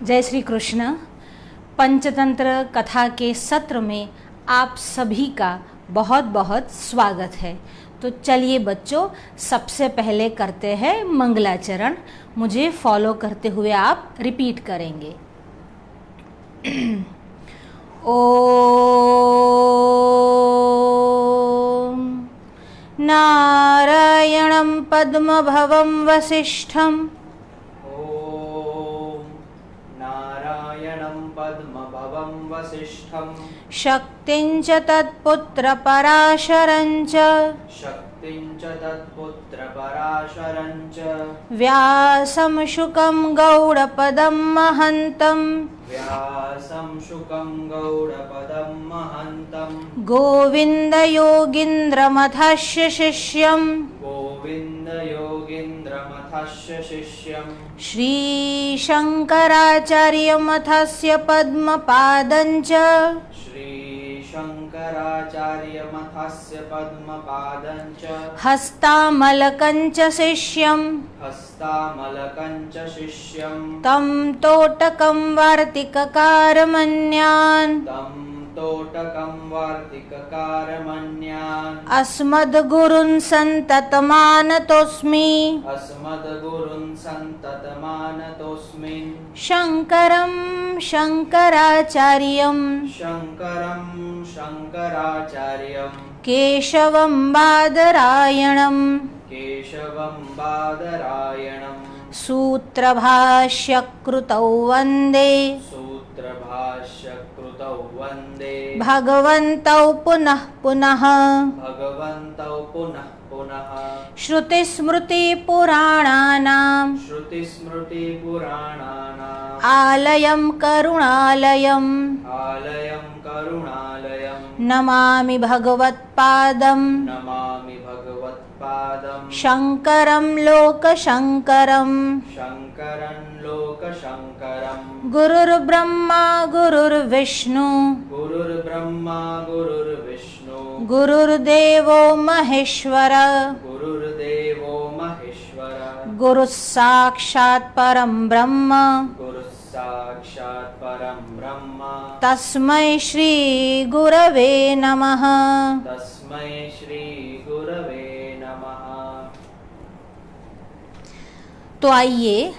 जय श्री कृष्ण। पंचतंत्र कथा के सत्र में आप सभी का बहुत बहुत स्वागत है। तो चलिए बच्चों, सबसे पहले करते हैं मंगलाचरण। मुझे फॉलो करते हुए आप रिपीट करेंगे। ओम नारायणं पद्मभवं वसिष्ठं पद्मभवं वसिष्ठं शक्तिं च तत्पुत्रपराशरं च व्यासं शुकं गौडपदं महन्तं गोविन्दयोगीन्द्रमथस्य शिष्यं श्रीशङ्कराचार्यमथस्य पद्मपादं च हस्तामलकं च शिष्यं तं तोटकं वार्तिककारमन्यान् अस्मद्गुरुन् सन्ततमानतोऽस्मि शङ्करं शङ्कराचार्यं केशवं बादरायणं सूत्रभाष्यकृतौ वन्दे भगवन्तौ पुनः पुनः श्रुतिस्मृतिपुराणानाम् आलयं करुणालयं नमामि भगवत्पादं शङ्करं लोकशङ्करं गुरुर्ब्रह्मा गुरुर्विष्णु गुरुर्देवो महेश्वर गुरुः साक्षात् परं ब्रह्म तस्मै श्री गुरवे नमः। तो आइए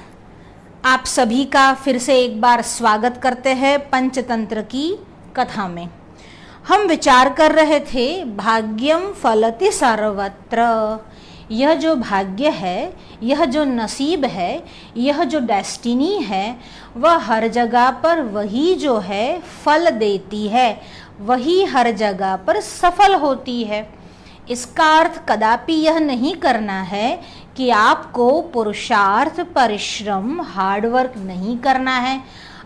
आप सभी का फिर से एक बार स्वागत करते हैं पंचतंत्र की कथा में। हम विचार कर रहे थे भाग्यम फलति सर्वत्र। यह जो भाग्य है, यह जो नसीब है, यह जो डेस्टिनी है, वह हर जगह पर वही जो है फल देती है, वही हर जगह पर सफल होती है। इसका अर्थ कदापि यह नहीं करना है कि आपको पुरुषार्थ, परिश्रम, हार्डवर्क नहीं करना है।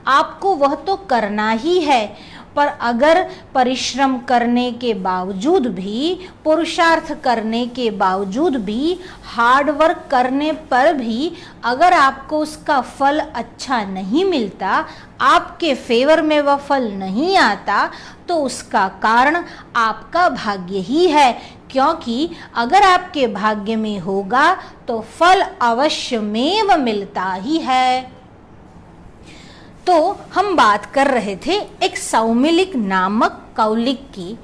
आपको वह तो करना ही है, पर अगर परिश्रम करने के बावजूद भी, पुरुषार्थ करने के बावजूद भी, हार्डवर्क करने पर भी अगर आपको उसका फल अच्छा नहीं मिलता, आपके फेवर में वह फल नहीं आता, तो उसका कारण आपका भाग्य ही है। क्योंकि अगर आपके भाग्य में होगा तो फल अवश्यमेव मिलता ही है। तो हम बात कर रहे थे एक सौमिलिक नामक कौलिक की।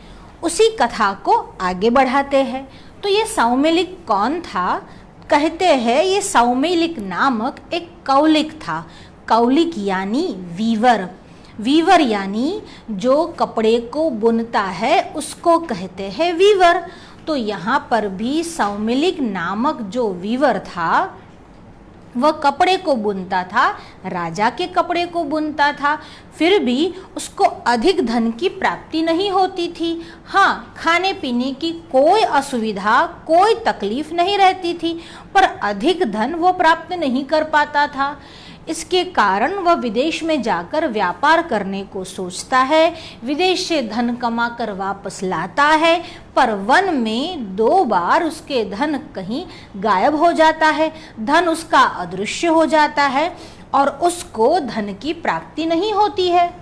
उसी कथा को आगे बढ़ाते हैं। तो ये सौमिलिक कौन था? कहते हैं ये सौमिलिक नामक एक कौलिक था। कौलिक यानी वीवर। वीवर यानी जो कपड़े को बुनता है उसको कहते हैं वीवर। तो यहाँ पर भी सौमिलिक नामक जो वीवर था वह कपड़े को बुनता था, राजा के कपड़े को बुनता था। फिर भी उसको अधिक धन की प्राप्ति नहीं होती थी। हाँ, खाने पीने की कोई असुविधा, कोई तकलीफ नहीं रहती थी, पर अधिक धन वो प्राप्त नहीं कर पाता था। इसके कारण वह विदेश में जाकर व्यापार करने को सोचता है, विदेश से धन कमाकर वापस लाता है, पर वन में 2 बार उसके धन कहीं गायब हो जाता है, धन उसका अदृश्य हो जाता है और उसको धन की प्राप्ति नहीं होती है।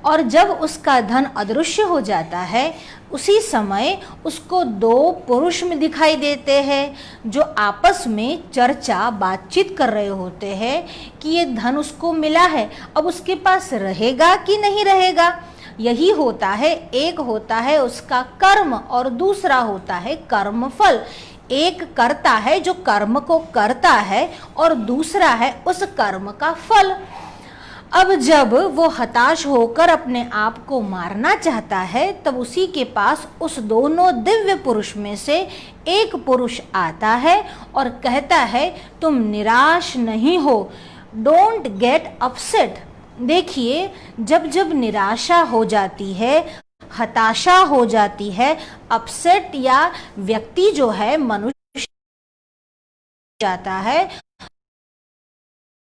और जब उसका धन अदृश्य हो जाता है उसी समय उसको दो पुरुष में दिखाई देते हैं जो आपस में चर्चा बातचीत कर रहे होते हैं कि ये धन उसको मिला है, अब उसके पास रहेगा कि नहीं रहेगा। यही होता है, एक होता है उसका कर्म और दूसरा होता है कर्म फल। एक करता है जो कर्म को करता है और दूसरा है उस कर्म का फल। अब जब वो हताश होकर अपने आप को मारना चाहता है तब उसी के पास उस दोनों दिव्य पुरुष में से एक पुरुष आता है और कहता है तुम निराश नहीं हो, डोंट गेट अपसेट। देखिए, जब जब निराशा हो जाती है, हताशा हो जाती है, अपसेट या व्यक्ति जो है मनुष्य जाता है,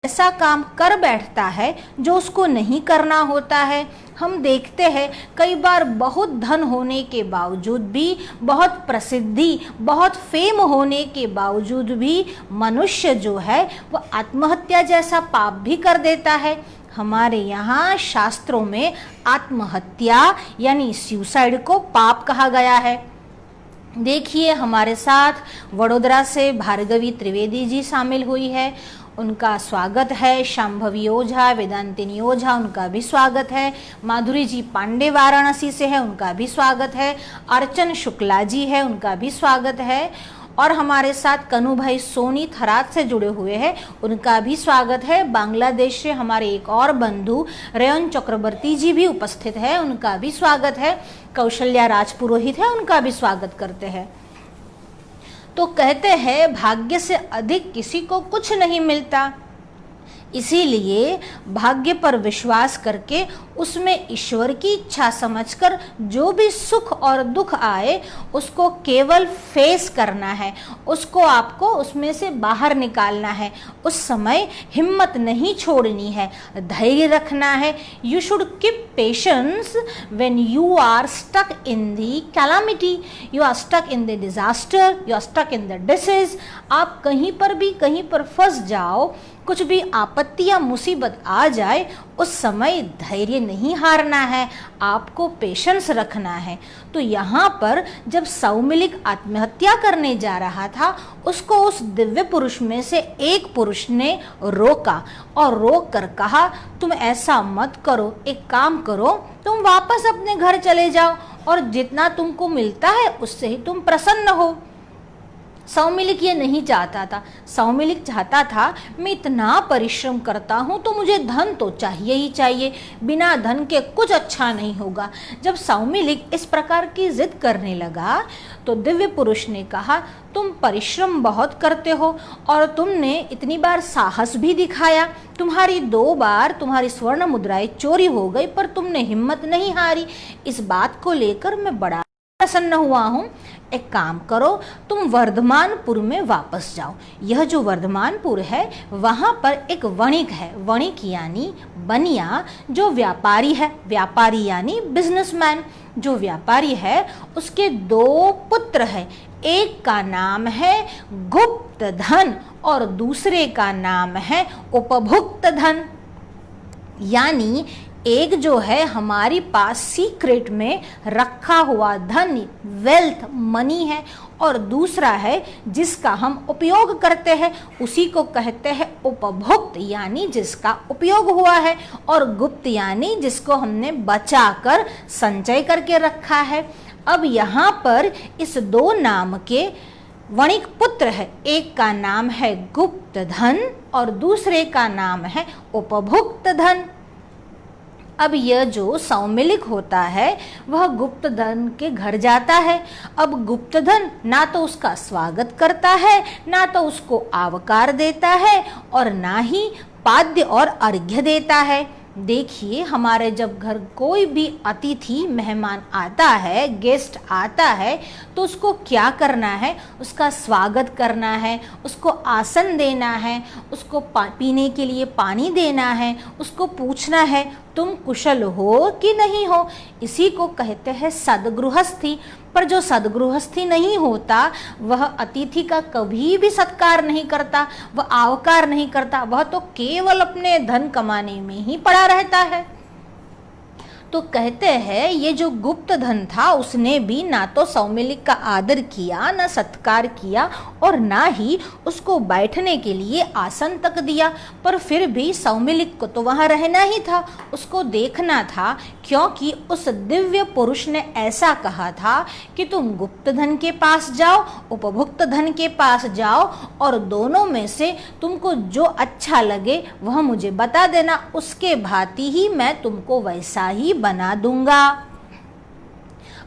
ऐसा काम कर बैठता है जो उसको नहीं करना होता है। हम देखते हैं कई बार बहुत धन होने के बावजूद भी, बहुत प्रसिद्धि, बहुत फेम होने के बावजूद भी मनुष्य जो है वो आत्महत्या जैसा पाप भी कर देता है। हमारे यहाँ शास्त्रों में आत्महत्या यानी सुसाइड को पाप कहा गया है। देखिए, हमारे साथ वडोदरा से भार्गवी त्रिवेदी जी शामिल हुई है, उनका स्वागत है। शांभवी ओझा, वेदांतिनी ओझा, उनका भी स्वागत है। माधुरी जी पांडे वाराणसी से है, उनका भी स्वागत है। अर्चन शुक्ला जी है, उनका भी स्वागत है। और हमारे साथ कनु भाई सोनी थराद से जुड़े हुए हैं, उनका भी स्वागत है। बांग्लादेश से हमारे एक और बंधु रेयन चक्रवर्ती जी भी उपस्थित है, उनका भी स्वागत है। कौशल्या राजपुरोहित है, उनका भी स्वागत करते हैं। तो कहते हैं भाग्य से अधिक किसी को कुछ नहीं मिलता, इसीलिए भाग्य पर विश्वास करके उसमें ईश्वर की इच्छा समझकर जो भी सुख और दुख आए उसको केवल फेस करना है, उसको आपको उसमें से बाहर निकालना है। उस समय हिम्मत नहीं छोड़नी है, धैर्य रखना है। You should keep patience when you are stuck in the calamity, you are stuck in the disaster, you are stuck in the disease. आप कहीं पर भी कहीं पर फंस जाओ, कुछ भी आपत्ति या मुसीबत आ जाए, उस समय धैर्य नहीं हारना है, आपको पेशेंस रखना है। तो यहाँ पर जब सौमिलिक आत्महत्या करने जा रहा था, उसको उस दिव्य पुरुष में से एक पुरुष ने रोका और रोक कर कहा तुम ऐसा मत करो, एक काम करो, तुम वापस अपने घर चले जाओ और जितना तुमको मिलता है उससे ही तुम प्रसन्न हो। सौमिलिक ये नहीं चाहता था। सौमिलिक चाहता था मैं इतना परिश्रम करता हूँ तो मुझे धन तो चाहिए ही चाहिए, बिना धन के कुछ अच्छा नहीं होगा। जब सौमिलिक इस प्रकार की जिद करने लगा तो दिव्य पुरुष ने कहा तुम परिश्रम बहुत करते हो और तुमने इतनी बार साहस भी दिखाया, तुम्हारी 2 बार तुम्हारी स्वर्ण मुद्राएं चोरी हो गई पर तुमने हिम्मत नहीं हारी। इस बात को लेकर मैं बड़ा प्रसन्न हुआ हूँ। एक काम करो, तुम वर्धमानपुर में वापस जाओ। यह जो वर्धमानपुर है वहाँ पर एक वणिक है, वणिक यानी बनिया, जो व्यापारी है, व्यापारी यानी बिजनेसमैन। जो व्यापारी है उसके 2 पुत्र हैं, एक का नाम है गुप्त धन और दूसरे का नाम है उपभुक्त धन। यानी एक जो है हमारी पास सीक्रेट में रखा हुआ धन, वेल्थ, मनी है, और दूसरा है जिसका हम उपयोग करते हैं, उसी को कहते हैं उपभोक्त यानी जिसका उपयोग हुआ है, और गुप्त यानी जिसको हमने बचाकर संचय करके रखा है। अब यहाँ पर इस 2 नाम के वणिक पुत्र है, एक का नाम है गुप्त धन और दूसरे का नाम है उपभुक्त धन। अब यह जो सौमिलिक होता है वह गुप्तधन के घर जाता है। अब गुप्तधन ना तो उसका स्वागत करता है, ना तो उसको आवकार देता है और ना ही पाद्य और अर्घ्य देता है। देखिए, हमारे जब घर कोई भी अतिथि मेहमान आता है, गेस्ट आता है, तो उसको क्या करना है, उसका स्वागत करना है, उसको आसन देना है, उसको पीने के लिए पानी देना है, उसको पूछना है तुम कुशल हो कि नहीं हो। इसी को कहते हैं सद्गृहस्थी। पर जो सद्गृहस्थी नहीं होता वह अतिथि का कभी भी सत्कार नहीं करता, वह आवकार नहीं करता, वह तो केवल अपने धन कमाने में ही पड़ा रहता है। तो कहते हैं ये जो गुप्त धन था उसने भी ना तो सौमिलिक का आदर किया, ना सत्कार किया, और ना ही उसको बैठने के लिए आसन तक दिया। पर फिर भी सौमिलिक को तो वहाँ रहना ही था, उसको देखना था, क्योंकि उस दिव्य पुरुष ने ऐसा कहा था कि तुम गुप्त धन के पास जाओ, उपभुक्त धन के पास जाओ, और दोनों में से तुमको जो अच्छा लगे वह मुझे बता देना, उसके भांति ही मैं तुमको वैसा ही बना दूंगा।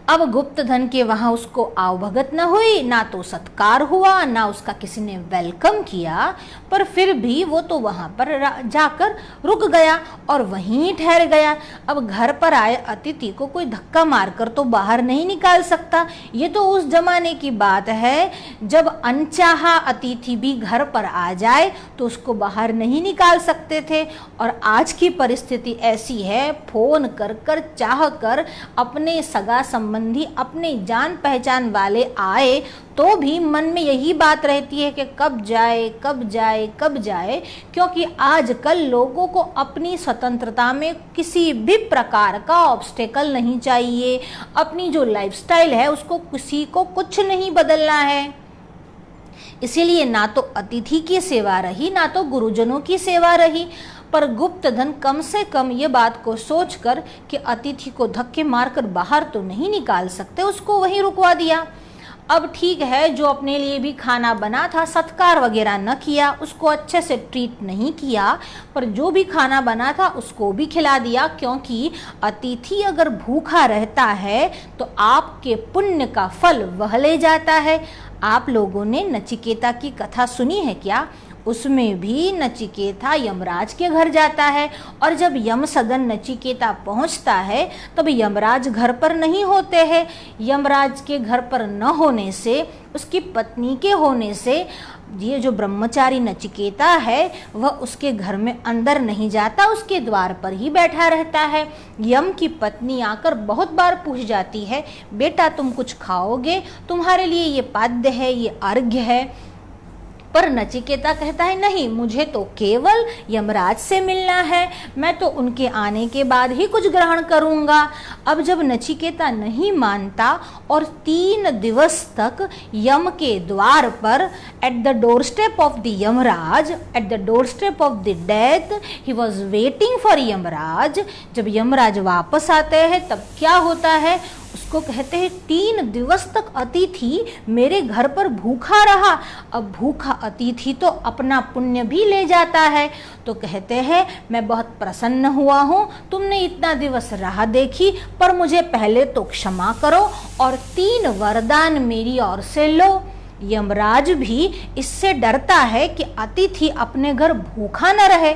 अब गुप्त धन के वहां उसको आवभगत न हुई, ना तो सत्कार हुआ, ना उसका किसी ने वेलकम किया, पर फिर भी वो तो वहां पर जाकर रुक गया और वहीं ठहर गया। अब घर पर आए अतिथि को कोई धक्का मारकर तो बाहर नहीं निकाल सकता। ये तो उस जमाने की बात है जब अनचाहा अतिथि भी घर पर आ जाए तो उसको बाहर नहीं निकाल सकते थे। और आज की परिस्थिति ऐसी है, फोन कर कर चाह कर अपने सगा संबंधी, अपने जान पहचान वाले आए तो भी मन में यही बात रहती है कि कब जाए कब जाए कब जाए, क्योंकि आजकल लोगों को अपनी स्वतंत्रता में किसी भी प्रकार का ऑब्स्टेकल नहीं चाहिए। अपनी जो लाइफस्टाइल है उसको किसी को कुछ नहीं बदलना है। इसीलिए ना तो अतिथि की सेवा रही, ना तो गुरुजनों की सेवा रही। पर गुप्त धन कम से कम ये बात को सोचकर कि अतिथि को धक्के मारकर बाहर तो नहीं निकाल सकते, उसको वहीं रुकवा दिया। अब ठीक है, जो अपने लिए भी खाना बना था, सत्कार वगैरह न किया, उसको अच्छे से ट्रीट नहीं किया, पर जो भी खाना बना था उसको भी खिला दिया, क्योंकि अतिथि अगर भूखा रहता है तो आपके पुण्य का फल वह ले जाता है। आप लोगों ने नचिकेता की कथा सुनी है क्या? उसमें भी नचिकेता यमराज के घर जाता है, और जब यम सदन नचिकेता पहुंचता है तब यमराज घर पर नहीं होते हैं। यमराज के घर पर न होने से, उसकी पत्नी के होने से, ये जो ब्रह्मचारी नचिकेता है वह उसके घर में अंदर नहीं जाता, उसके द्वार पर ही बैठा रहता है। यम की पत्नी आकर बहुत बार पूछ जाती है, बेटा तुम कुछ खाओगे? तुम्हारे लिए ये पाद्य है, ये अर्घ्य है। पर नचिकेता कहता है नहीं, मुझे तो केवल यमराज से मिलना है, मैं तो उनके आने के बाद ही कुछ ग्रहण करूंगा। अब जब नचिकेता नहीं मानता और 3 दिवस तक यम के द्वार पर, at the door step of the Yamraj, at the door step of the death, he was waiting for Yamraj. जब यमराज वापस आते हैं तब क्या होता है, उसको कहते हैं 3 दिवस तक अतिथि मेरे घर पर भूखा रहा। अब भूखा अतिथि तो अपना पुण्य भी ले जाता है। तो कहते हैं मैं बहुत प्रसन्न हुआ हूँ, तुमने इतना दिवस राह देखी, पर मुझे पहले तो क्षमा करो और 3 वरदान मेरी ओर से लो। यमराज भी इससे डरता है कि अतिथि अपने घर भूखा न रहे,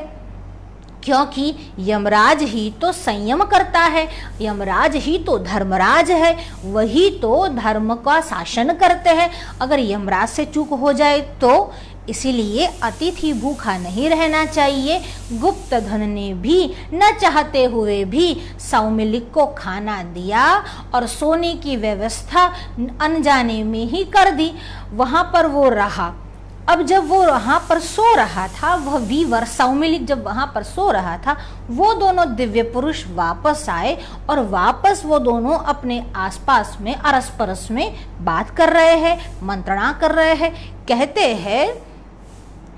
क्योंकि यमराज ही तो संयम करता है, यमराज ही तो धर्मराज है, वही तो धर्म का शासन करते हैं। अगर यमराज से चूक हो जाए तो, इसीलिए अतिथि भूखा नहीं रहना चाहिए। गुप्त धन ने भी न चाहते हुए भी सौमिलिक को खाना दिया और सोने की व्यवस्था अनजाने में ही कर दी। वहां पर वो रहा। अब जब वो वहाँ पर सो रहा था, वह वीवर सौमिलिक जब वहाँ पर सो रहा था, वो दोनों दिव्य पुरुष वापस आए और वापस वो दोनों अपने आसपास में अरस परस में बात कर रहे हैं, मंत्रणा कर रहे हैं। कहते हैं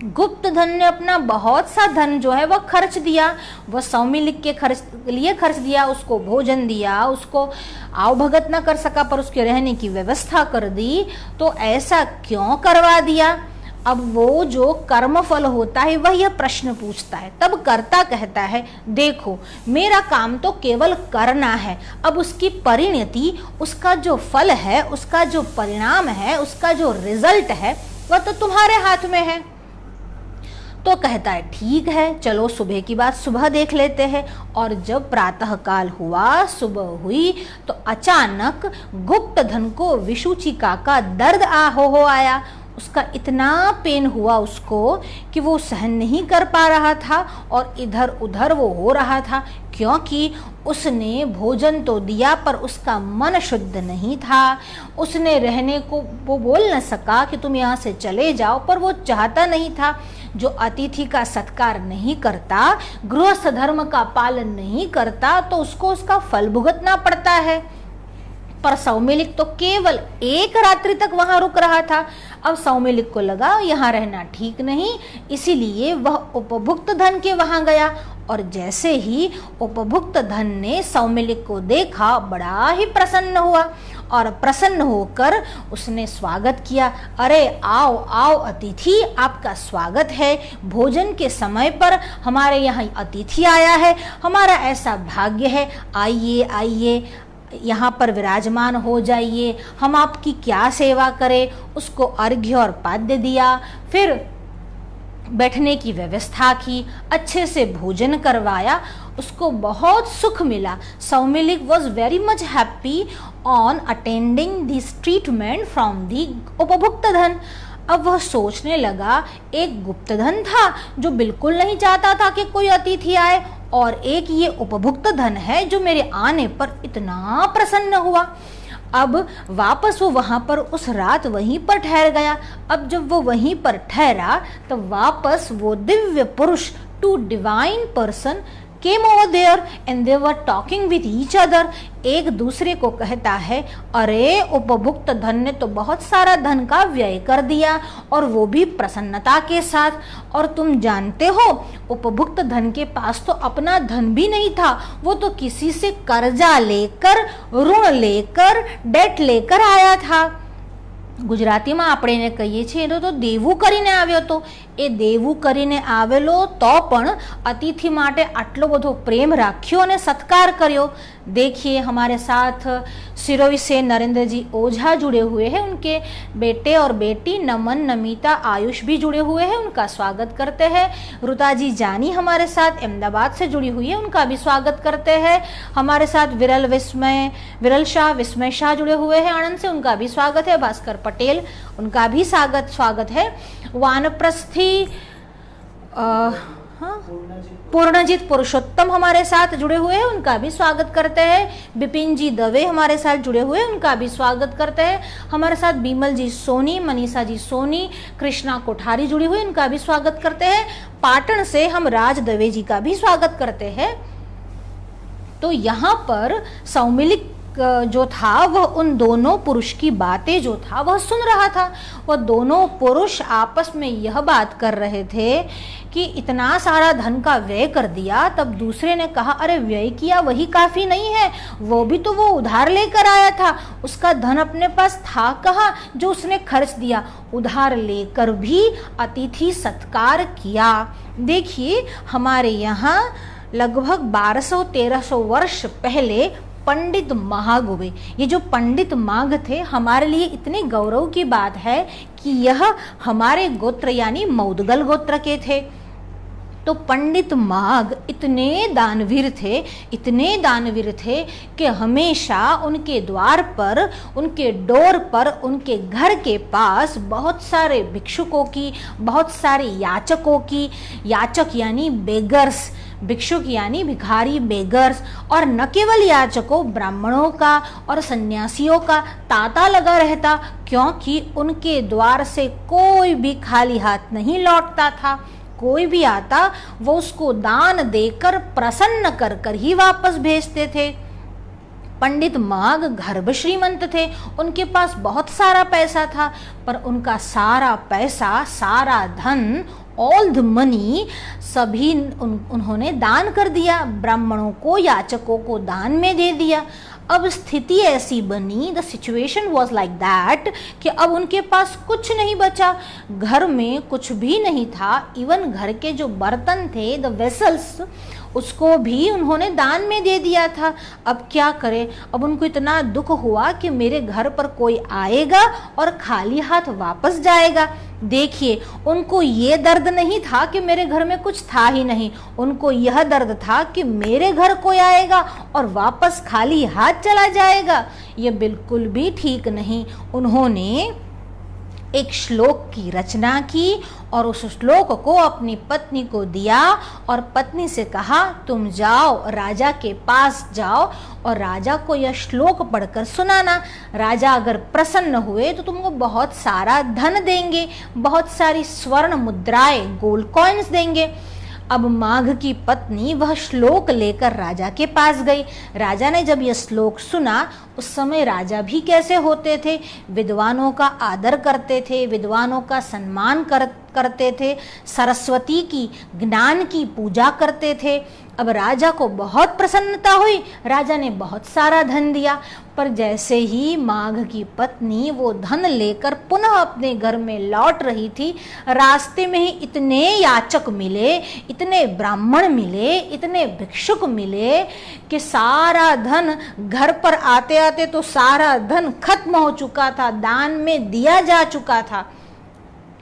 गुप्त धन ने अपना बहुत सा धन जो है वह खर्च दिया, वह सौमिलिक के लिए खर्च दिया, उसको भोजन दिया, उसको आवभगत न कर सका पर उसके रहने की व्यवस्था कर दी। तो ऐसा क्यों करवा दिया? अब वो जो कर्म फल होता है वह यह प्रश्न पूछता है। तब कर्ता कहता है देखो मेरा काम तो केवल करना है, अब उसकी परिणति, उसका जो फल है, उसका जो परिणाम है, उसका जो रिजल्ट है वह तो तुम्हारे हाथ में है। तो कहता है ठीक है, चलो सुबह की बात सुबह देख लेते हैं। और जब प्रातः काल हुआ, सुबह हुई, तो अचानक गुप्त धन को विषुचिका का दर्द हो आया। उसका इतना पेन हुआ उसको कि वो सहन नहीं कर पा रहा था और इधर उधर वो हो रहा था, क्योंकि उसने भोजन तो दिया पर उसका मन शुद्ध नहीं था। उसने रहने को वो बोल न सका कि तुम यहाँ से चले जाओ, पर वो चाहता नहीं था। जो अतिथि का सत्कार नहीं करता, गृहस्थ धर्म का पालन नहीं करता, तो उसको उसका फल भुगतना पड़ता है। पर सौमिलिक तो केवल एक रात्रि तक वहां रुक रहा था। अब सौमिलिक को लगा यहाँ रहना ठीक नहीं, इसीलिए वह उपभुक्त धन के वहां गया। और जैसे ही उपभुक्त धन ने सौमिलिक को देखा, बड़ा ही प्रसन्न हुआ और प्रसन्न होकर उसने स्वागत किया। अरे आओ आओ अतिथि, आपका स्वागत है। भोजन के समय पर हमारे यहाँ अतिथि आया है, हमारा ऐसा भाग्य है। आइए आइए, यहाँ पर विराजमान हो जाइए, हम आपकी क्या सेवा करें। उसको अर्घ्य और पाद्य दिया, फिर बैठने की व्यवस्था की, अच्छे से भोजन करवाया। उसको बहुत सुख मिला। सौमिलिक was very much happy on attending this treatment from the उपभुक्त धन। अब वह सोचने लगा, एक गुप्त धन था जो बिल्कुल नहीं चाहता था कि कोई अतिथि आए, और एक ये उपभुक्त धन है जो मेरे आने पर इतना प्रसन्न हुआ। अब वापस वो वहां पर उस रात वहीं पर ठहर गया। अब जब वो वहीं पर ठहरा तो वापस वो दिव्य पुरुष, to divine person came over there and they were talking with each other। एक दूसरे को कहता है, अरे उपभुक्त धन ने तो बहुत सारा धन का व्यय कर दिया, और वो भी प्रसन्नता के साथ। और तुम जानते हो, उपभुक्त धन के पास तो अपना धन भी नहीं था, वो तो किसी से कर्जा लेकर, ऋण लेकर, डेट लेकर आया था। ગુજરાતીમાં આપણે એને કહીએ છીએ તો દેવું કરીને આવ્યો હતો। એ દેવું કરીને આવેલો તો પણ અતિથि માટે આટલો બધો પ્રેમ રાખ્યો અને સત્કાર કર્યો। देखिए हमारे साथ सिरोही से नरेंद्र जी ओझा जुड़े हुए हैं, उनके बेटे और बेटी नमन, नमिता, आयुष भी जुड़े हुए हैं, उनका स्वागत करते हैं। रुता जी जानी हमारे साथ अहमदाबाद से जुड़ी हुई है, उनका भी स्वागत करते हैं। हमारे साथ विरल शाह, विस्मय शाह जुड़े हुए हैं आनंद से, उनका भी स्वागत है। भास्कर पटेल, उनका भी स्वागत है। वानप्रस्थी पूर्णजीत पुरुषोत्तम हमारे साथ जुड़े हुए हैं, उनका भी स्वागत करते हैं। बिपिन जी दवे हमारे साथ जुड़े हुए हैं, उनका भी स्वागत करते हैं। हमारे साथ बीमल जी सोनी, मनीषा जी सोनी, कृष्णा कोठारी जुड़ी हुई, उनका भी स्वागत करते हैं। पाटन से हम राज दवे जी का भी स्वागत करते हैं। तो यहाँ पर सौमिलिक जो था वह उन दोनों पुरुष की बातें जो था वह सुन रहा था। वह दोनों पुरुष आपस में यह बात कर रहे थे कि इतना सारा धन का व्यय कर दिया। तब दूसरे ने कहा, अरे व्यय किया वही काफी नहीं है, वो भी तो वो उधार लेकर आया था, उसका धन अपने पास था कहाँ जो उसने खर्च दिया। उधार लेकर भी अतिथि सत्कार किया। देखिए हमारे यहाँ लगभग 1200-1300 वर्ष पहले पंडित माघ हुए। ये जो पंडित माघ थे हमारे लिए इतने गौरव की बात है कि यह हमारे गोत्र यानी मौदगल गोत्र के थे। तो पंडित माघ इतने दानवीर थे कि हमेशा उनके द्वार पर, उनके डोर पर, उनके घर के पास बहुत सारे भिक्षुकों की, बहुत सारे याचकों की, याचक यानी बेगर्स, भिक्षुक यानी भिखारी, बेगर्स, और न केवल याचकों, ब्राह्मणों का और सन्यासियों का तांता लगा रहता, क्योंकि उनके द्वार से कोई भी खाली हाथ नहीं लौटता था। कोई भी आता वो उसको दान देकर प्रसन्न कर कर ही वापस भेजते थे। पंडित माघ गर्भ श्रीमंत थे, उनके पास बहुत सारा पैसा था, पर उनका सारा पैसा, सारा धन, ऑल द मनी सभी उन्होंने दान कर दिया, ब्राह्मणों को, याचकों को दान में दे दिया। अब स्थिति ऐसी बनी, the situation was like that, कि अब उनके पास कुछ नहीं बचा, घर में कुछ भी नहीं था। इवन घर के जो बर्तन थे, द वेसल्स, उसको भी उन्होंने दान में दे दिया था। अब क्या करें? अब उनको इतना दुख हुआ कि मेरे घर पर कोई आएगा और खाली हाथ वापस जाएगा। देखिए उनको ये दर्द नहीं था कि मेरे घर में कुछ था ही नहीं, उनको यह दर्द था कि मेरे घर कोई आएगा और वापस खाली हाथ चला जाएगा। ये बिल्कुल भी ठीक नहीं। उन्होंने एक श्लोक की रचना की और उस श्लोक को अपनी पत्नी को दिया और पत्नी से कहा तुम जाओ राजा के पास जाओ और राजा को यह श्लोक पढ़कर सुनाना। राजा अगर प्रसन्न हुए तो तुमको बहुत सारा धन देंगे, बहुत सारी स्वर्ण मुद्राएं, गोल्ड कॉइन्स देंगे। अब माघ की पत्नी वह श्लोक लेकर राजा के पास गई। राजा ने जब यह श्लोक सुना, उस समय राजा भी कैसे होते थे, विद्वानों का आदर करते थे, विद्वानों का सम्मान करते थे, सरस्वती की ज्ञान की पूजा करते थे। अब राजा को बहुत प्रसन्नता हुई, राजा ने बहुत सारा धन दिया। पर जैसे ही माघ की पत्नी वो धन लेकर पुनः अपने घर में लौट रही थी, रास्ते में ही इतने याचक मिले, इतने ब्राह्मण मिले, इतने भिक्षुक मिले कि सारा धन घर पर आते आते तो सारा धन खत्म हो चुका था, दान में दिया जा चुका था।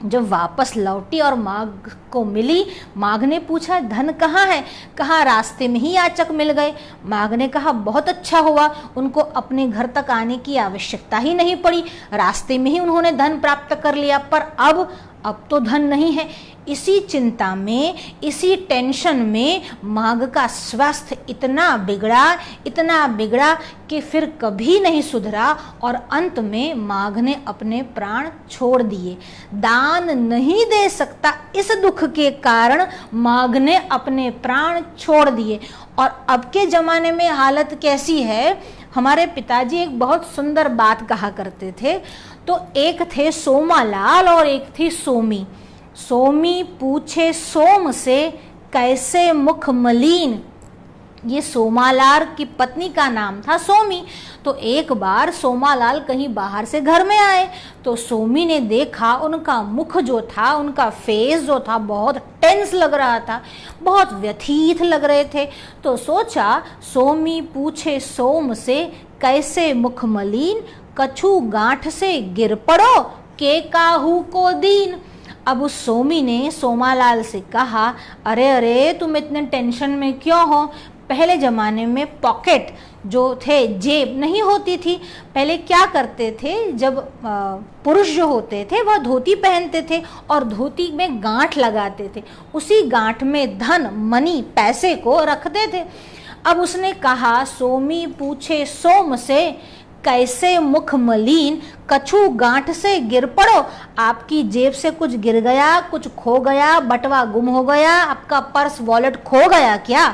जब वापस लौटी और माघ को मिली, माघ ने पूछा धन कहाँ है? कहा रास्ते में ही याचक मिल गए। माघ ने कहा बहुत अच्छा हुआ, उनको अपने घर तक आने की आवश्यकता ही नहीं पड़ी, रास्ते में ही उन्होंने धन प्राप्त कर लिया। पर अब तो धन नहीं है। इसी चिंता में, इसी टेंशन में माघ का स्वास्थ्य इतना बिगड़ा कि फिर कभी नहीं सुधरा और अंत में माघ ने अपने प्राण छोड़ दिए। दान नहीं दे सकता, इस दुख के कारण माघ ने अपने प्राण छोड़ दिए। और अब के जमाने में हालत कैसी है? हमारे पिताजी एक बहुत सुंदर बात कहा करते थे। तो एक थे सोमालाल और एक थी सोमी। सोमी पूछे सोम से कैसे मुख मलिन। ये सोमालाल की पत्नी का नाम था सोमी। तो एक बार सोमालाल कहीं बाहर से घर में आए तो सोमी ने देखा उनका मुख जो था, उनका फेस जो था बहुत टेंस लग रहा था, बहुत व्यथित लग रहे थे। तो सोचा सोमी पूछे सोम से कैसे मुख मलिन, कछु गांठ से गिर पड़ो के काहू को दीन। अब उस सोमी ने सोमालाल से कहा अरे तुम इतने टेंशन में क्यों हो? पहले ज़माने में पॉकेट जो थे, जेब नहीं होती थी। पहले क्या करते थे, जब पुरुष जो होते थे वह धोती पहनते थे और धोती में गांठ लगाते थे, उसी गांठ में धन, मनी, पैसे को रखते थे। अब उसने कहा सोमी पूछे सोम से कैसे मुख मलिन, कछु गांठ से गिर पड़ो। आपकी जेब से कुछ गिर गया, कुछ खो गया, बटवा गुम हो गया, आपका पर्स वॉलेट खो गया क्या?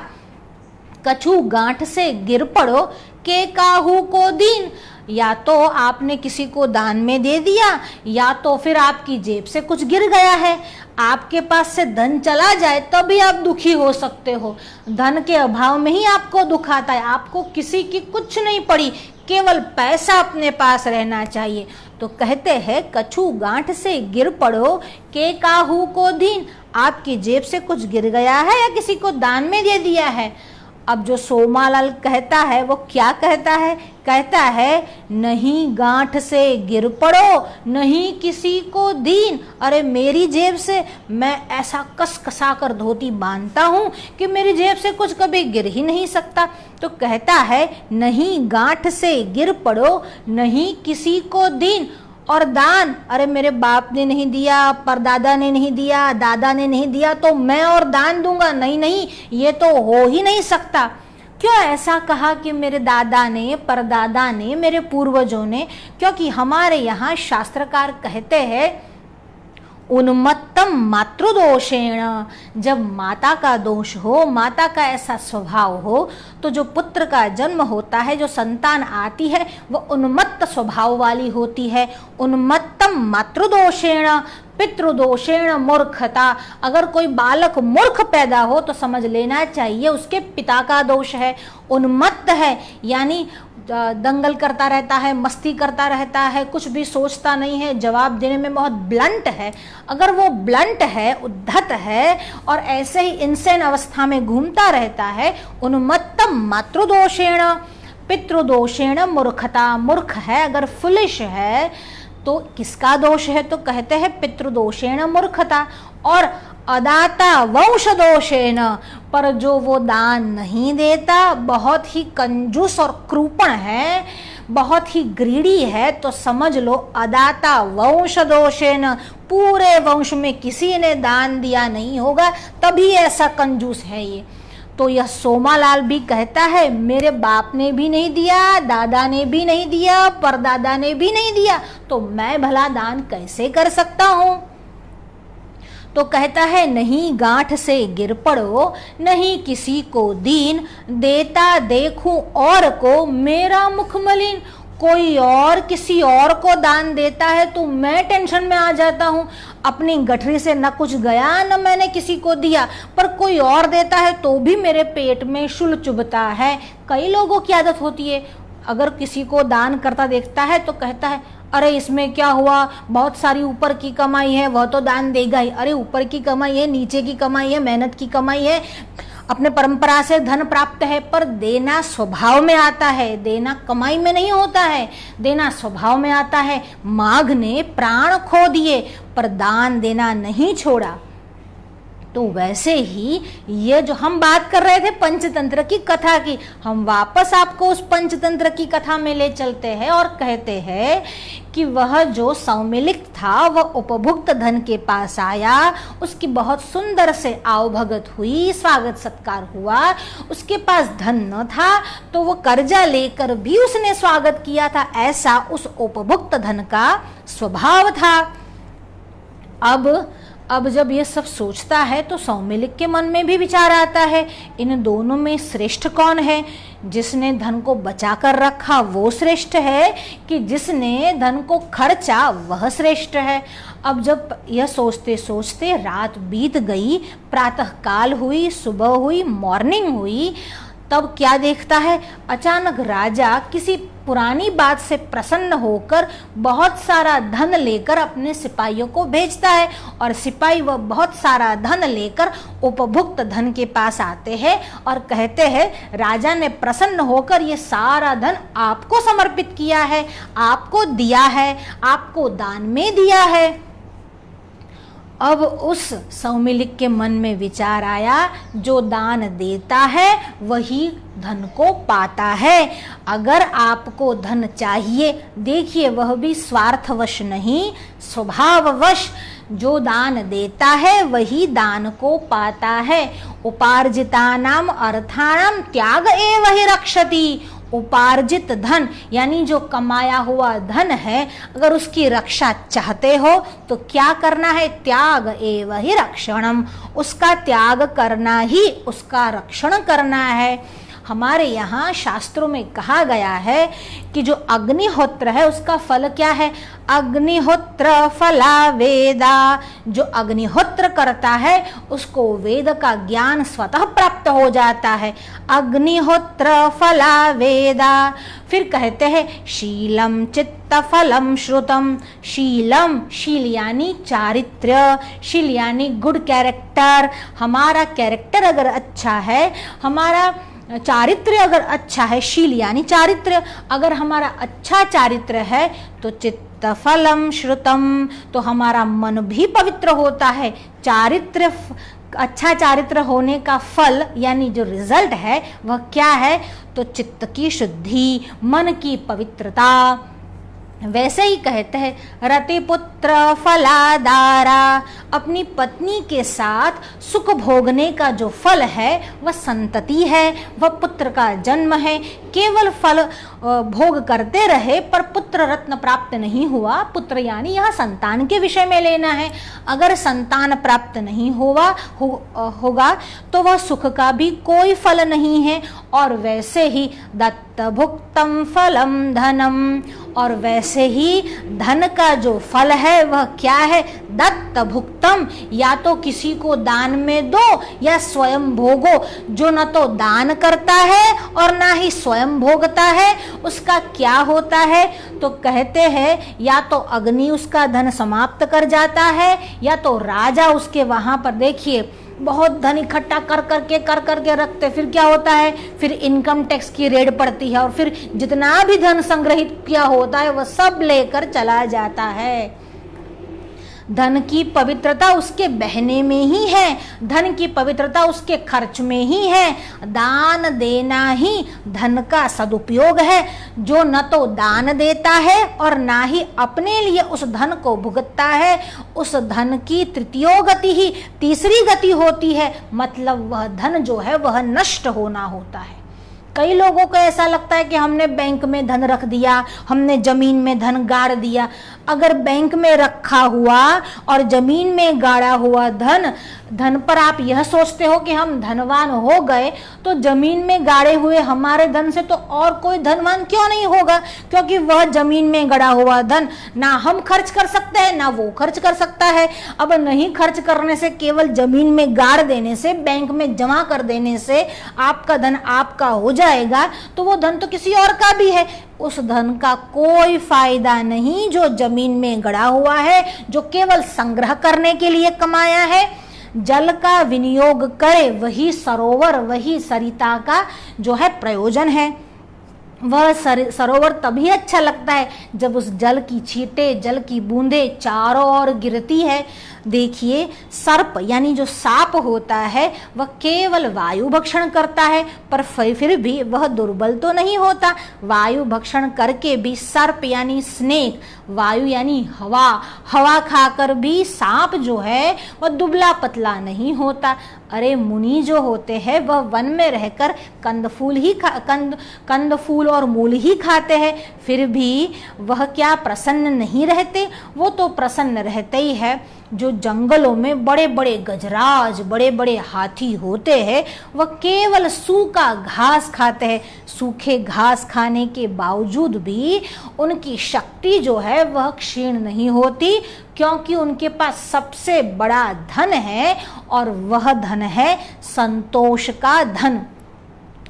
कछु गांठ से गिर पड़ो के काहू को दीन। या तो आपने किसी को दान में दे दिया, या तो फिर आपकी जेब से कुछ गिर गया है। आपके पास से धन चला जाए तभी आप दुखी हो सकते हो। धन के अभाव में ही आपको दुख आता है। आपको किसी की कुछ नहीं पड़ी, केवल पैसा अपने पास रहना चाहिए। तो कहते हैं कछु गांठ से गिर पड़ो के काहू को दीन। आपकी जेब से कुछ गिर गया है या किसी को दान में दे दिया है। अब जो सोमालाल कहता है वो क्या कहता है? कहता है नहीं गांठ से गिर पड़ो, नहीं किसी को दीन। अरे मेरी जेब से मैं ऐसा कस कसा कर धोती बांधता हूँ कि मेरी जेब से कुछ कभी गिर ही नहीं सकता। तो कहता है नहीं गांठ से गिर पड़ो, नहीं किसी को दीन। और दान, अरे मेरे बाप ने नहीं दिया, परदादा ने नहीं दिया, दादा ने नहीं दिया तो मैं और दान दूंगा? नहीं, ये तो हो ही नहीं सकता। क्यों ऐसा कहा कि मेरे दादा ने, परदादा ने, मेरे पूर्वजों ने? क्योंकि हमारे यहाँ शास्त्रकार कहते हैं उन्मत्तम मातृदोषेण। जब माता का दोष हो, माता का ऐसा स्वभाव हो, तो जो पुत्र का जन्म होता है, जो संतान आती है, वह उन्मत्त स्वभाव वाली होती है। उन्मत्तम मातृदोषेण पितृदोषेण मूर्खता। अगर कोई बालक मूर्ख पैदा हो तो समझ लेना चाहिए उसके पिता का दोष है। उन्मत्त है यानी दंगल करता रहता है, मस्ती करता रहता है, कुछ भी सोचता नहीं है, जवाब देने में बहुत ब्लंट है। अगर वो ब्लंट है, उद्धत है और ऐसे ही इंसेन अवस्था में घूमता रहता है, उन्मत्तम मातृदोषेण पितृदोषेण मूर्खता। मूर्ख है, अगर फुलिश है तो किसका दोष है? तो कहते हैं पितृदोषेण मूर्खता। और अदाता वंश दोषेण, पर जो वो दान नहीं देता, बहुत ही कंजूस और कृपण है, बहुत ही ग्रीडी है तो समझ लो अदाता वंश दोषेन, पूरे वंश में किसी ने दान दिया नहीं होगा, तभी ऐसा कंजूस है ये। तो यह सोमालाल भी कहता है मेरे बाप ने भी नहीं दिया, दादा ने भी नहीं दिया, परदादा ने भी नहीं दिया, तो मैं भला दान कैसे कर सकता हूं। तो कहता है नहीं गांठ से गिर पड़ो, नहीं किसी को दीन, देता देखूं और को मेरा मुख मलिन। कोई और किसी और को दान देता है तो मैं टेंशन में आ जाता हूँ, अपनी गठरी से न कुछ गया न मैंने किसी को दिया, पर कोई और देता है तो भी मेरे पेट में शुल चुभता है। कई लोगों की आदत होती है, अगर किसी को दान करता देखता है तो कहता है अरे इसमें क्या हुआ, बहुत सारी ऊपर की कमाई है, वह तो दान देगा ही। अरे ऊपर की कमाई है, नीचे की कमाई है, मेहनत की कमाई है, अपने परंपरा से धन प्राप्त है, पर देना स्वभाव में आता है, देना कमाई में नहीं होता है, देना स्वभाव में आता है। माघ ने प्राण खो दिए पर दान देना नहीं छोड़ा। तो वैसे ही ये जो हम बात कर रहे थे पंचतंत्र की कथा की, हम वापस आपको उस पंचतंत्र की कथा में ले चलते हैं और कहते हैं कि वह जो सौमिलिक था वह उपभुक्त धन के पास आया, उसकी बहुत सुंदर से आवभगत हुई, स्वागत सत्कार हुआ। उसके पास धन न था तो वो कर्जा लेकर भी उसने स्वागत किया था, ऐसा उस उपभुक्त धन का स्वभाव था। अब जब ये सब सोचता है तो सौमिलिक के मन में भी विचार आता है, इन दोनों में श्रेष्ठ कौन है? जिसने धन को बचा कर रखा वो श्रेष्ठ है कि जिसने धन को खर्चा वह श्रेष्ठ है। अब जब यह सोचते सोचते रात बीत गई, प्रातः काल हुई, सुबह हुई, मॉर्निंग हुई, तब क्या देखता है, अचानक राजा किसी पुरानी बात से प्रसन्न होकर बहुत सारा धन लेकर अपने सिपाहियों को भेजता है, और सिपाही वह बहुत सारा धन लेकर उपभुक्त धन के पास आते हैं और कहते हैं राजा ने प्रसन्न होकर ये सारा धन आपको समर्पित किया है, आपको दिया है, आपको दान में दिया है। अब उस सौमिलिक के मन में विचार आया, जो दान देता है वही धन को पाता है। अगर आपको धन चाहिए, देखिए वह भी स्वार्थवश नहीं, स्वभाववश, जो दान देता है वही दान को पाता है। उपार्जितानाम अर्थानाम त्याग एव हि रक्षति। उपार्जित धन यानी जो कमाया हुआ धन है, अगर उसकी रक्षा चाहते हो तो क्या करना है? त्याग एव हि रक्षणम, उसका त्याग करना ही उसका रक्षण करना है। हमारे यहाँ शास्त्रों में कहा गया है कि जो अग्निहोत्र है उसका फल क्या है? अग्निहोत्र फला वेदा। जो अग्निहोत्र करता है उसको वेद का ज्ञान स्वतः प्राप्त हो जाता है। अग्निहोत्र फला वेदा। फिर कहते हैं शीलम चित्त फलम श्रुतम। शीलम, शील यानी चारित्र्य, शील यानी गुड कैरेक्टर। हमारा कैरेक्टर अगर अच्छा है, हमारा चारित्र्य अगर अच्छा है, शील यानी चारित्र्य, अगर हमारा अच्छा चारित्र्य है तो चित्त फलम श्रुतम, तो हमारा मन भी पवित्र होता है। चारित्र्य, अच्छा चारित्र्य होने का फल यानी जो रिजल्ट है वह क्या है? तो चित्त की शुद्धि, मन की पवित्रता। वैसे ही कहते हैं रतिपुत्र फलादारा। अपनी पत्नी के साथ सुख भोगने का जो फल है वह संतति है, वह पुत्र का जन्म है। केवल फल भोग करते रहे पर पुत्र रत्न प्राप्त नहीं हुआ। पुत्र यानी यहाँ संतान के विषय में लेना है। अगर संतान प्राप्त नहीं होगा तो वह सुख का भी कोई फल नहीं है। और वैसे ही दत्त भुक्तम फलम धनम, और वैसे ही धन का जो फल है वह क्या है? दत्त भुक्तम, या तो किसी को दान में दो या स्वयं भोगो। जो न तो दान करता है और ना ही स्वयं भोगता है उसका क्या होता है? तो कहते हैं या तो अग्नि उसका धन समाप्त कर जाता है, या तो राजा उसके वहां पर, देखिए बहुत धन इकट्ठा कर करके रखते, फिर क्या होता है? फिर इनकम टैक्स की रेड पड़ती है और फिर जितना भी धन संग्रहित किया होता है वह सब लेकर चला जाता है। धन की पवित्रता उसके बहने में ही है, धन की पवित्रता उसके खर्च में ही है। दान देना ही धन का सदुपयोग है। जो न तो दान देता है और ना ही अपने लिए उस धन को भुगतता है, उस धन की तृतीयो गति ही, तीसरी गति होती है, मतलब वह धन जो है वह नष्ट होना होता है। कई लोगों को ऐसा लगता है कि हमने बैंक में धन रख दिया, हमने जमीन में धन गाड़ दिया। अगर बैंक में रखा हुआ और जमीन में गाड़ा हुआ धन पर आप यह सोचते हो कि हम धनवान हो गए, तो जमीन में गाड़े हुए हमारे धन से तो और कोई धनवान क्यों नहीं होगा, क्योंकि वह जमीन में गड़ा हुआ धन ना हम खर्च कर सकते हैं ना वो खर्च कर सकता है। अब नहीं खर्च करने से, केवल जमीन में गाड़ देने से, बैंक में जमा कर देने से आपका धन आपका हो जाएगा, तो वो धन तो किसी और का भी है। उस धन का कोई फायदा नहीं जो जमीन में गड़ा हुआ है, जो केवल संग्रह करने के लिए कमाया है। जल का विनियोग करे वही सरोवर, वही सरिता का जो है प्रयोजन है। वह सरोवर तभी अच्छा लगता है जब उस जल की छींटे, जल की बूंदे चारों ओर गिरती है। देखिए, सर्प यानी जो सांप होता है वह केवल वायु भक्षण करता है, पर फिर भी वह दुर्बल तो नहीं होता। वायु भक्षण करके भी सर्प यानी स्नेक, वायु यानी हवा खाकर भी सांप जो है वह दुबला पतला नहीं होता। अरे मुनि जो होते हैं वह वन में रहकर कंद फूल और मूल ही खाते हैं, फिर भी वह क्या प्रसन्न नहीं रहते? वो तो प्रसन्न रहते ही है। जो जंगलों में बड़े बड़े गजराज, बड़े बड़े हाथी होते हैं, वह केवल सूखा घास खाते हैं। सूखे घास खाने के बावजूद भी उनकी शक्ति जो है वह क्षीण नहीं होती, क्योंकि उनके पास सबसे बड़ा धन है और वह धन है संतोष का धन।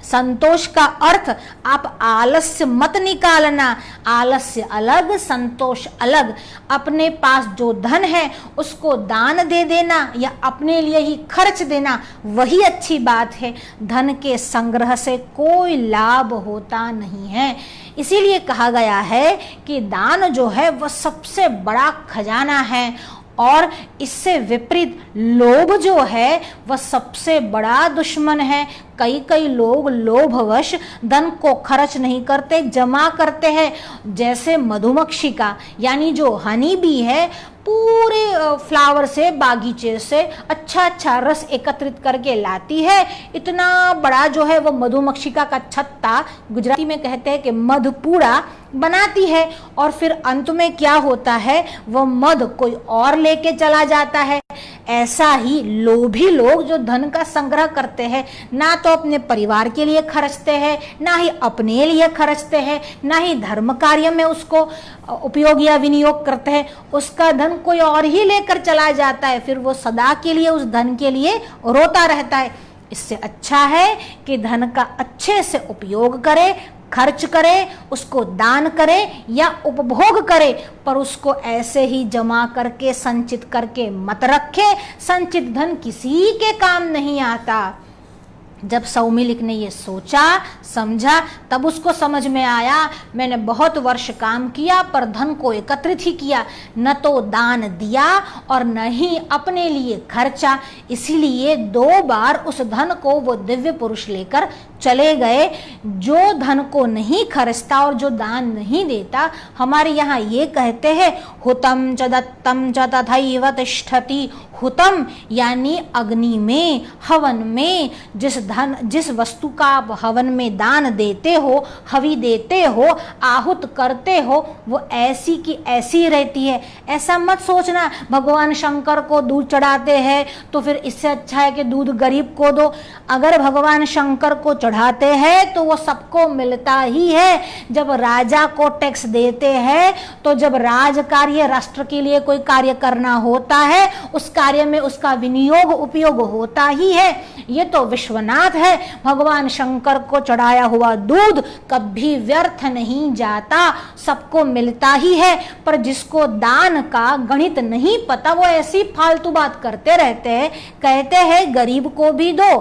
संतोष का अर्थ आप आलस्य मत निकालना, आलस्य अलग, संतोष अलग। अपने पास जो धन है उसको दान दे देना या अपने लिए ही खर्च देना, वही अच्छी बात है। धन के संग्रह से कोई लाभ होता नहीं है। इसीलिए कहा गया है कि दान जो है वह सबसे बड़ा खजाना है, और इससे विपरीत लोभ जो है वह सबसे बड़ा दुश्मन है। कई लोग लोभवश धन को खर्च नहीं करते, जमा करते हैं। जैसे मधुमक्खी का यानी जो हनी बी है, पूरे फ्लावर से, बागीचे से अच्छा रस एकत्रित करके लाती है। इतना बड़ा जो है वो मधुमक्षिका का छत्ता, गुजराती में कहते हैं कि मधपूड़ा, बनाती है। और फिर अंत में क्या होता है, वो मध कोई और लेके चला जाता है। ऐसा ही लोभी लोग जो धन का संग्रह करते हैं, ना तो अपने परिवार के लिए खर्चते हैं, ना ही अपने लिए खर्चते हैं, ना ही धर्म कार्य में उसको उपयोग या विनियोग करते हैं, उसका धन कोई और ही लेकर चला जाता है। फिर वो सदा के लिए उस धन के लिए रोता रहता है। इससे अच्छा है कि धन का अच्छे से उपयोग करे, खर्च करे, उसको दान करे या उपभोग करे, पर उसको ऐसे ही जमा करके, संचित करके मत रखे। संचित धन किसी के काम नहीं आता। जब सौमिलिक ने ये सोचा समझा, तब उसको समझ में आया, मैंने बहुत वर्ष काम किया पर धन को एकत्रित ही किया, न तो दान दिया और न ही अपने लिए खर्चा। इसीलिए 2 बार उस धन को वो दिव्य पुरुष लेकर चले गए। जो धन को नहीं खर्चता और जो दान नहीं देता, हमारे यहाँ ये कहते हैं, हुतम च दत्तम च तथैव तिष्ठति। हुतम यानी अग्नि में, हवन में जिस वस्तु का आप हवन में दान देते हो, हवि देते हो, आहूत करते हो, वो ऐसी की ऐसी रहती है। ऐसा मत सोचना भगवान शंकर को दूध चढ़ाते हैं तो फिर इससे अच्छा है कि दूध गरीब को दो। अगर भगवान शंकर को चढ़ाते हैं तो वो सबको मिलता ही है। जब राजा को टैक्स देते हैं, तो जब राज कार्य, राष्ट्र के लिए कोई कार्य करना होता है, उस कार्य में उसका विनियोग उपयोग होता ही है। ये तो विश्वनाथ है। भगवान शंकर को चढ़ाया हुआ दूध कभी व्यर्थ नहीं जाता, सबको मिलता ही है। पर जिसको दान का गणित नहीं पता, वो ऐसी फालतू बात करते रहते हैं। कहते हैं गरीब को भी दो,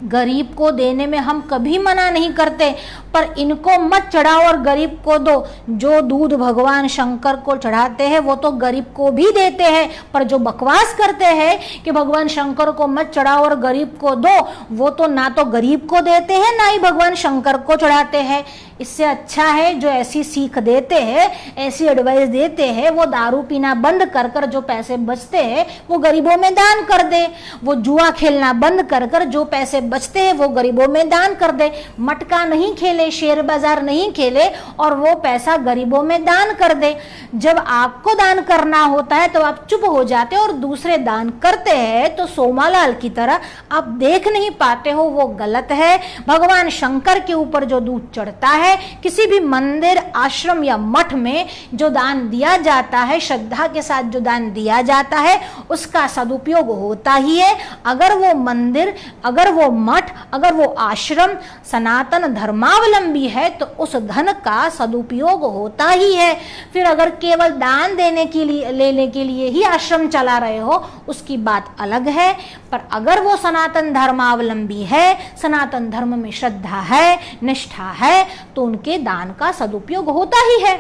गरीब को देने में हम कभी मना नहीं करते, पर इनको मत चढ़ाओ और गरीब को दो। जो दूध भगवान शंकर को चढ़ाते हैं वो तो गरीब को भी देते हैं, पर जो बकवास करते हैं कि भगवान शंकर को मत चढ़ाओ और गरीब को दो, वो तो ना तो गरीब को देते हैं ना ही भगवान शंकर को चढ़ाते हैं। इससे अच्छा है जो ऐसी सीख देते हैं, ऐसी एडवाइस देते हैं, वो दारू पीना बंद कर कर जो पैसे बचते हैं वो गरीबों में दान कर दे। वो जुआ खेलना बंद कर कर जो पैसे बचते हैं वो गरीबों में दान कर दे। मटका नहीं खेले, शेयर बाजार नहीं खेले और वो पैसा गरीबों में दान कर दे। जब आपको दान करना होता है तो आप चुप हो जाते हो और दूसरे दान करते हैं तो सोमालाल की तरह आप देख नहीं पाते हो, वो गलत है। भगवान शंकर के ऊपर जो दूध चढ़ता है, किसी भी मंदिर, आश्रम या मठ में जो दान दिया जाता है, श्रद्धा के साथ जो दान दिया जाता है, उसका सदुपयोग होता ही है। अगर वो मंदिर, अगर वो मठ, अगर वो आश्रम सनातन धर्मावलंबी है तो उस धन का सदुपयोग होता ही है। फिर अगर केवल दान देने के लिए, लेने के लिए ही आश्रम चला रहे हो, उसकी बात अलग है। पर अगर वो सनातन धर्मावलंबी है, सनातन धर्म में श्रद्धा है, निष्ठा है, तो उनके दान का सदुपयोग होता ही है।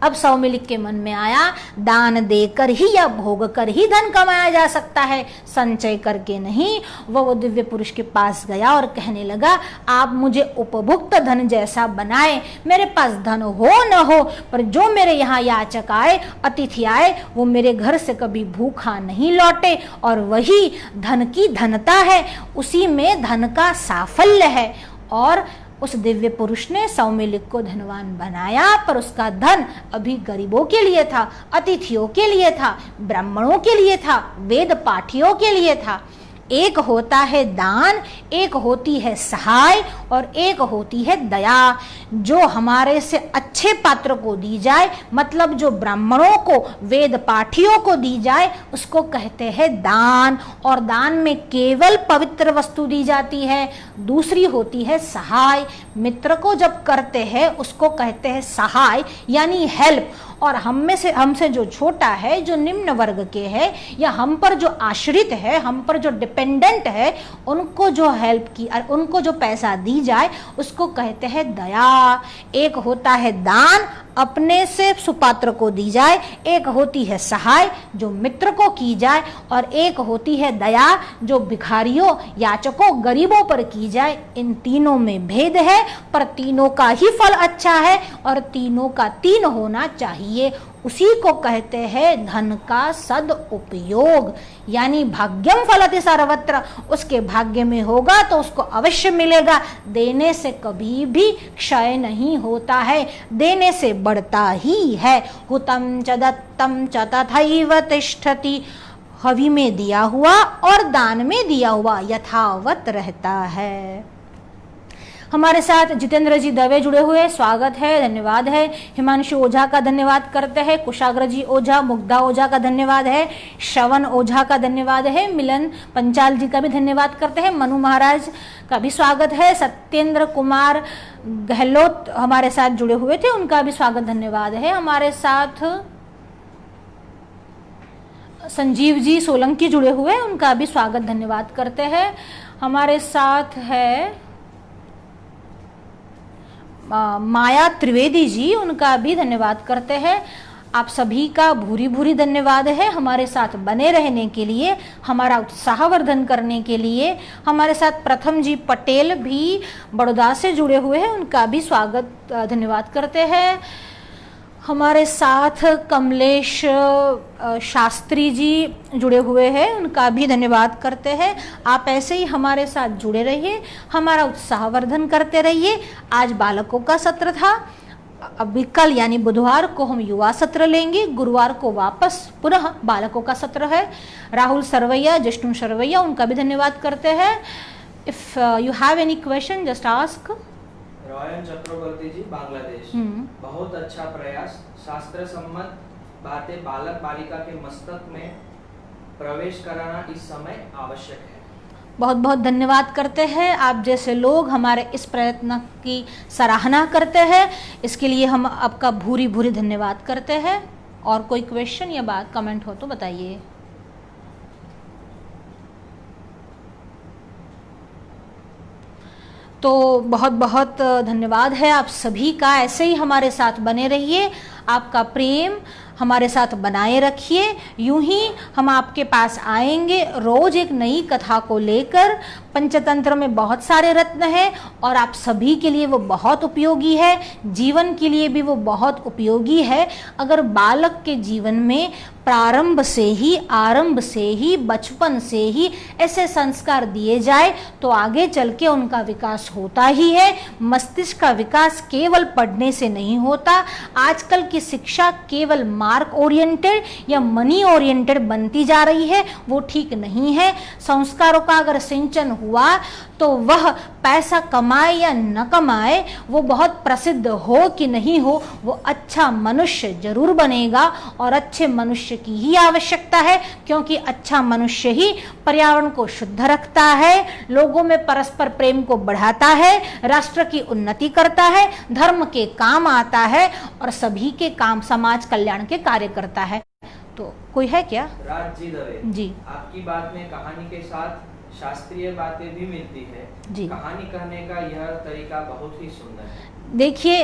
अब सौमिलिक के मन में आया, दान देकर ही या भोग कर ही धन कमाया जा सकता है, संचय करके नहीं। वो दिव्य पुरुष के पास गया और कहने लगा, आप मुझे उपभुक्त धन जैसा बनाए, मेरे पास धन हो न हो, पर जो मेरे यहाँ याचक आए, अतिथि आए, वो मेरे घर से कभी भूखा नहीं लौटे। और वही धन की धनता है, उसी में धन का साफल्य है। और उस दिव्य पुरुष ने सौमिलिक को धनवान बनाया, पर उसका धन अभी गरीबों के लिए था, अतिथियों के लिए था, ब्राह्मणों के लिए था, वेद पाठियों के लिए था। एक होता है दान, एक होती है सहाय और एक होती है दया। जो हमारे से अच्छे पात्र को दी जाए, मतलब जो ब्राह्मणों को, वेद पाठियों को दी जाए, उसको कहते हैं दान। और दान में केवल पवित्र वस्तु दी जाती है। दूसरी होती है सहाय। मित्र को जब करते हैं उसको कहते हैं सहाय, यानी हेल्प। और हमसे जो छोटा है, जो निम्न वर्ग के है, या हम पर जो आश्रित है, हम पर जो डिपेंडेंट है, उनको जो हेल्प की, उनको जो पैसा दी जाए, उसको कहते हैं दया। एक होता है दान, अपने से सुपात्र को दी जाए, एक होती है सहाय जो मित्र को की जाए, और एक होती है दया जो भिखारियों, याचकों, गरीबों पर की जाए। इन तीनों में भेद है, पर तीनों का ही फल अच्छा है और तीनों का तीन होना चाहिए। उसी को कहते हैं धन का सद उपयोग, यानी भाग्यम फलति सर्वत्र। उसके भाग्य में होगा तो उसको अवश्य मिलेगा। देने से कभी भी क्षय नहीं होता है, देने से बढ़ता ही है। हुतम च दत्तम च तथैव तिष्ठति। हवि में दिया हुआ और दान में दिया हुआ यथावत रहता है। हमारे साथ जितेंद्र जी दवे जुड़े हुए, स्वागत है, धन्यवाद है। हिमांशु ओझा का धन्यवाद करते हैं, कुशाग्र जी ओझा, मुग्धा ओझा का धन्यवाद है, श्रवण ओझा का धन्यवाद है, मिलन पंचाल जी का भी धन्यवाद करते हैं, मनु महाराज का भी स्वागत है, सत्येंद्र कुमार गहलोत हमारे साथ जुड़े हुए थे, उनका भी स्वागत धन्यवाद है। हमारे साथ संजीव जी सोलंकी जुड़े हुए, उनका भी स्वागत धन्यवाद करते हैं। हमारे साथ है माया त्रिवेदी जी, उनका भी धन्यवाद करते हैं। आप सभी का भूरी भूरी धन्यवाद है हमारे साथ बने रहने के लिए, हमारा उत्साहवर्धन करने के लिए। हमारे साथ प्रथम जी पटेल भी बड़ौदा से जुड़े हुए हैं, उनका भी स्वागत धन्यवाद करते हैं। हमारे साथ कमलेश शास्त्री जी जुड़े हुए हैं, उनका भी धन्यवाद करते हैं। आप ऐसे ही हमारे साथ जुड़े रहिए, हमारा उत्साहवर्धन करते रहिए। आज बालकों का सत्र था, अभी कल यानी बुधवार को हम युवा सत्र लेंगे, गुरुवार को वापस पुनः बालकों का सत्र है। राहुल सरवैया, जिष्णु सरवैया, उनका भी धन्यवाद करते हैं। If you have any question just ask. Royan Chakraborty ji, Bangladesh. बहुत अच्छा प्रयास, शास्त्र सम्मत बातें बालक बालिका के मस्तक में प्रवेश कराना इस समय आवश्यक है। बहुत बहुत धन्यवाद करते हैं। आप जैसे लोग हमारे इस प्रयत्न की सराहना करते हैं, इसके लिए हम आपका भूरी भूरी धन्यवाद करते हैं। और कोई क्वेश्चन या बात कमेंट हो तो बताइए। तो बहुत बहुत धन्यवाद है आप सभी का। ऐसे ही हमारे साथ बने रहिए, आपका प्रेम हमारे साथ बनाए रखिए। यूं ही हम आपके पास आएंगे रोज एक नई कथा को लेकर। पंचतंत्र में बहुत सारे रत्न हैं और आप सभी के लिए वो बहुत उपयोगी है, जीवन के लिए भी वो बहुत उपयोगी है। अगर बालक के जीवन में प्रारंभ से ही, आरंभ से ही, बचपन से ही ऐसे संस्कार दिए जाए तो आगे चल के उनका विकास होता ही है। मस्तिष्क का विकास केवल पढ़ने से नहीं होता। आजकल की शिक्षा केवल मार्क ओरिएंटेड या मनी ओरिएंटेड बनती जा रही है, वो ठीक नहीं है। संस्कारों का अगर सिंचन हुआ तो वह पैसा कमाए या न कमाए, वो बहुत प्रसिद्ध हो कि नहीं हो, वो अच्छा मनुष्य जरूर बनेगा। और अच्छे मनुष्य की ही आवश्यकता है, क्योंकि अच्छा मनुष्य ही पर्यावरण को शुद्ध रखता है, लोगों में परस्पर प्रेम को बढ़ाता है, राष्ट्र की उन्नति करता है, धर्म के काम आता है और सभी के काम, समाज कल्याण के कार्य करता है। तो कोई है क्या? राज जी दवे जी, आपकी बात में कहानी के साथ शास्त्रीय बातें भी मिलती है जी। कहानी कहने का यह तरीका बहुत ही सुंदर है। देखिए,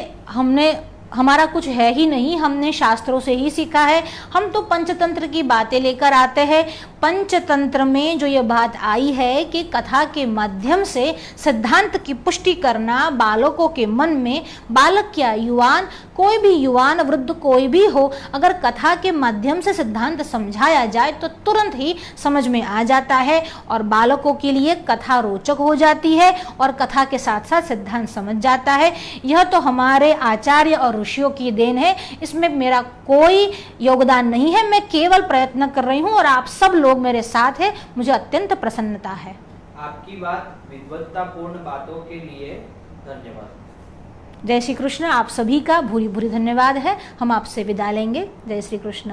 हमारा कुछ है ही नहीं, हमने शास्त्रों से ही सीखा है। हम तो पंचतंत्र की बातें लेकर आते हैं। पंचतंत्र में जो ये बात आई है कि कथा के माध्यम से सिद्धांत की पुष्टि करना बालकों के मन में, बालक या युवान, कोई भी युवान, वृद्ध कोई भी हो, अगर कथा के माध्यम से सिद्धांत समझाया जाए तो तुरंत ही समझ में आ जाता है और बालकों के लिए कथा रोचक हो जाती है और कथा के साथ साथ सिद्धांत समझ जाता है। यह तो हमारे आचार्य और ऋषियों की देन है, इसमें मेरा कोई योगदान नहीं है। मैं केवल प्रयत्न कर रही हूँ और आप सब लोग मेरे साथ हैं, मुझे अत्यंत प्रसन्नता है। आपकी बात विद्वत्तापूर्ण बातों के लिए धन्यवाद। जय श्री कृष्ण। आप सभी का भूरी भूरी धन्यवाद है। हम आपसे विदा लेंगे। जय श्री कृष्ण।